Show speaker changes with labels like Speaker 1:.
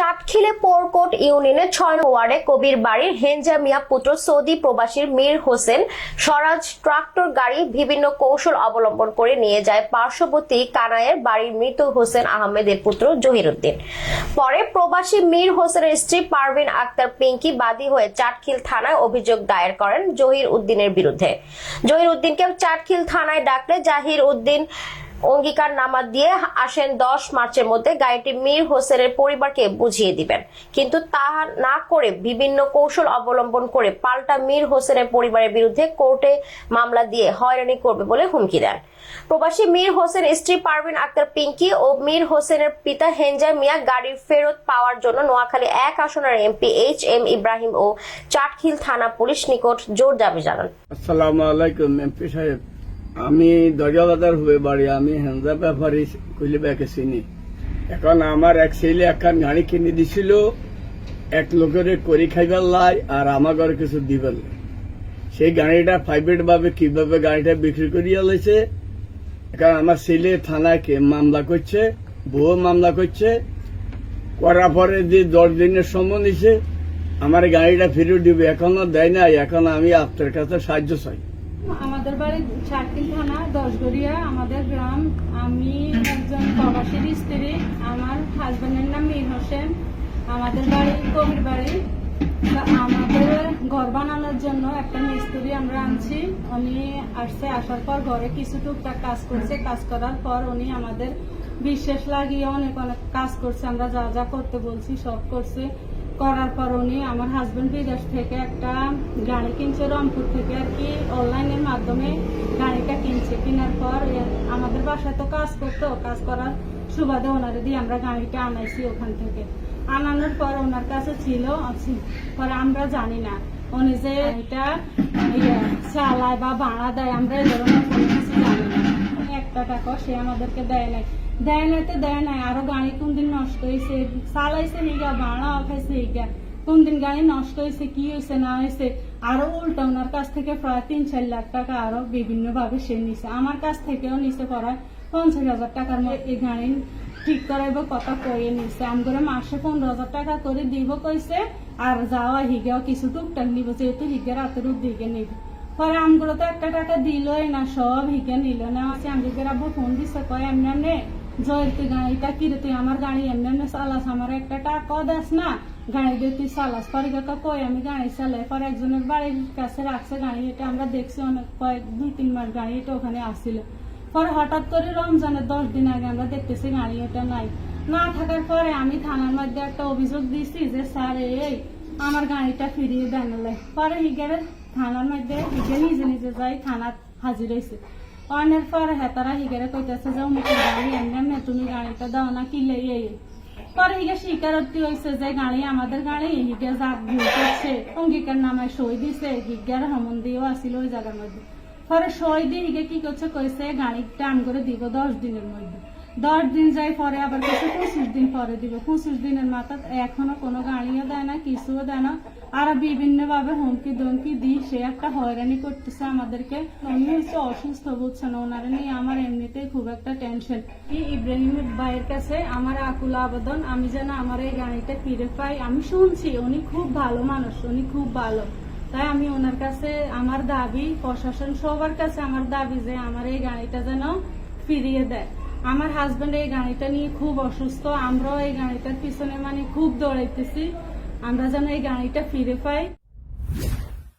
Speaker 1: চাটখিলে পোরকোট ইউনিয়নের ৬ নং ওয়ার্ডে কবির বাড়ির হেনজা মিয়া পুত্র সৌদি প্রবাসীর মীর হোসেন স্বরাজ ট্রাক্টর গাড়ি বিভিন্ন কৌশল অবলম্বন করে নিয়ে যায় পার্শ্ববর্তী কানাইয়ের বাড়ির মৃত হোসেন আহমেদের পুত্র জহির উদ্দিন। পরে প্রবাসী মীর হোসেনের স্ত্রী পারভিন আক্তার পিঙ্কি বাদী হয়ে চাটখিল থানায় অভিযোগ দায়ের করেন জহির উদ্দিনের বিরুদ্ধে। জহির উদ্দিনকে চাটখিল থানায় ডাকলে জাহির উদ্দিন অঙ্গীকারনামা দিয়ে আসেন 10 মার্চের মধ্যে গাড়িটি মীর হোসেনের পরিবারকে বুঝিয়ে দিবেন, কিন্তু তা না করে বিভিন্ন কৌশল অবলম্বন করে পাল্টা মীর হোসেনের পরিবারের বিরুদ্ধে কোর্টে মামলা দিয়ে হয়রানি করবে বলে হুমকি দেন। প্রবাসী মীর হোসেন স্ত্রী পারভিন আক্তার পিঙ্কি ও মীর হোসেনের পিতা হেনজা মিয়া গাড়ির ফেরত পাওয়ার জন্য নোয়াখালী 1 আসনের এমপি HM ইব্রাহিম ও চাটখিল থানা পুলিশ নিকট জোর দাবি জানান।
Speaker 2: আসসালামু আলাইকুম এমপি সাহেব, আমি দরজাবাজার হয়ে বাড়ি, আমি হেনজা ব্যাপারী কইলে ব্যাকে চিনি। এখন আমার এক ছেলে একখান গাড়ি কিনে দিছিল এক লোকের করি খাইবার লাই আর আমার ঘরে কিছু দিবার লাই। সেই গাড়িটা প্রাইভেট ভাবে কিভাবে গাড়িটা বিক্রি করিয়া লাইছে। এখন আমার ছেলে থানায় মামলা করছে, বউ মামলা করছে, করার পরে যে 10 দিনের সময় নিছে আমার গাড়িটা ফেরত দিবে, এখনো দেয় নাই। এখন আমি আপনার কাছে সাহায্য চাই।
Speaker 3: আমাদের বাড়ি চাটখিল থানা 10 গড়িয়া আমাদের গ্রাম। আমি একজন প্রবাসীর স্ত্রী, আমার হাজবেন্ডের নাম মীর হোসেন, আমাদের বাড়ি কবির বাড়ি। আমাদের ঘর বানানোর জন্য একটা মিস্ত্রি আমরা আনছি। উনি আসছে, আসার পর ঘরে কিছু টুকটাক কাজ করছে। কাজ করার পর উনি আমাদের বিশ্বাস লাগিয়ে অনেক কাজ করছে। আমরা যা যা করতে বলছি সব করছে। করার পর উনি আমার হাজবেন্ড বিদেশ থেকে একটা গাড়ি কিনছে, রংপুর থেকে আর কি অনলাইনের মাধ্যমে গাড়িটা কিনছে। কেনার পর আমাদের বাসায় তো কাজ করতো, কাজ করার সুবাদে ওনারে দিয়ে আমরা গাড়িটা আনাইছি। ওখান থেকে আনানোর পর ওনার কাছে ছিল, পরে আমরা জানি না উনি যে এটা চালায় বা ভাড়া দেয়, আমরা এই ধরনের কোনো কিছু জানি না। 1 টাকা সে আমাদেরকে দেয় নাই, দেয় নাই। আরো গাড়ি কোনদিন নষ্ট হয়েছে, চালাইছে নিগা, ভাড়া খাইছে হিগা, কোনদিন গাড়ি নষ্ট হয়েছে, কি হয়েছে না হয়েছে, আরো উল্টা ওনার কাছ থেকে প্রায় 3-4 লাখ টাকা আরো বিভিন্ন ভাবে সে নিছে। আমার কাছ থেকেও নিছে প্রায় 50,000 টাকার মতো। এই গাড়ি ঠিক করাইব কথা কয়ে নিছে। আমগরে মাসে 15,000 টাকা করে দিব কইছে, আর যাওয়া হিগেও কিছু টুকটাক নিব, যেহেতু হিগে রাতের দিকে নিব। পরে আমগুলো তো 1 টাকা দিলই না, সব হিগে নিল না। আমদিকে আব্বু ফোন দিছে, কয় এমনি জয়ের তুই গাড়িটা কিরে, তুই আমার গাড়ি এমনি চালাস, আমার 1 টাকা দেস না, গাড়ি দিয়ে তুই চালাস। পরে কাকা কই আমি গাড়ি চালাই। পরে একজনের বাড়ির কাছে রাখছে গাড়ি, এটা আমরা দেখছি অনেক 2-3 মাস গাড়ি এটা ওখানে আসছিল। পরে হঠাৎ করে রমজানের 10 দিন আগে আমরা দেখতেছি গাড়ি এটা নাই। না থাকার পরে আমি থানার মধ্যে একটা অভিযোগ দিছি যে স্যার এই আমার গাড়িটা ফিরিয়ে দেন। পরে হিগের থানার মধ্যে হিগে নিজে নিজে যাই থানার হাজির হয়েছে। অনেক পরে হেতারা হিগেরে কইতেছে যে মুখের গাড়ি এমনি তুমি গাড়িটা দাও না, কিলে এই। পরে হিগে স্বীকারোক্তি হয়েছে যে গাড়ি আমাদের গাড়ি, হিগে যাক ভুল করছে, অঙ্গীকার নামায় সই দিছে, হিগের হমন দিয়েও আসিল ওই জায়গার মধ্যে। পরে সই দিয়ে হিগে কি করছে, কইছে গাড়িটা আম করে দিব 10 দিনের মধ্যে। 10 দিন যাই, পরে আবার কিছু 25 দিন পরে দিব। 25 দিনের মাথা এখনো কোনো গাড়িও দেয় না, কিছুও দেয় না। আর বিভিন্ন ভাবে হুমকি ধমকি দিই সে একটা হয়রানি করতেছে আমাদেরকে। উনি হচ্ছে অসুস্থ, বুঝছেন, ওনারা নিয়ে আমার এমনিতেই খুব একটা টেনশন। ইব্রাহিমের ভাইয়ের কাছে আমার আকুল আবেদন, আমি যেন আমার এই গাড়িটা ফিরে পাই। আমি শুনছি উনি খুব ভালো মানুষ, উনি খুব ভালো। তাই আমি ওনার কাছে আমার দাবি, প্রশাসন সবার কাছে আমার দাবি যে আমার এই গাড়িটা যেন ফিরিয়ে দেয়। আমার হাজবেন্ড এই গাড়িটা নিয়ে খুব অসুস্থ, আমরাও এই গাড়িটার পিছনে খুব দৌড়াইতেছি, আমরা যেন এই গাড়িটা ফিরে পাই।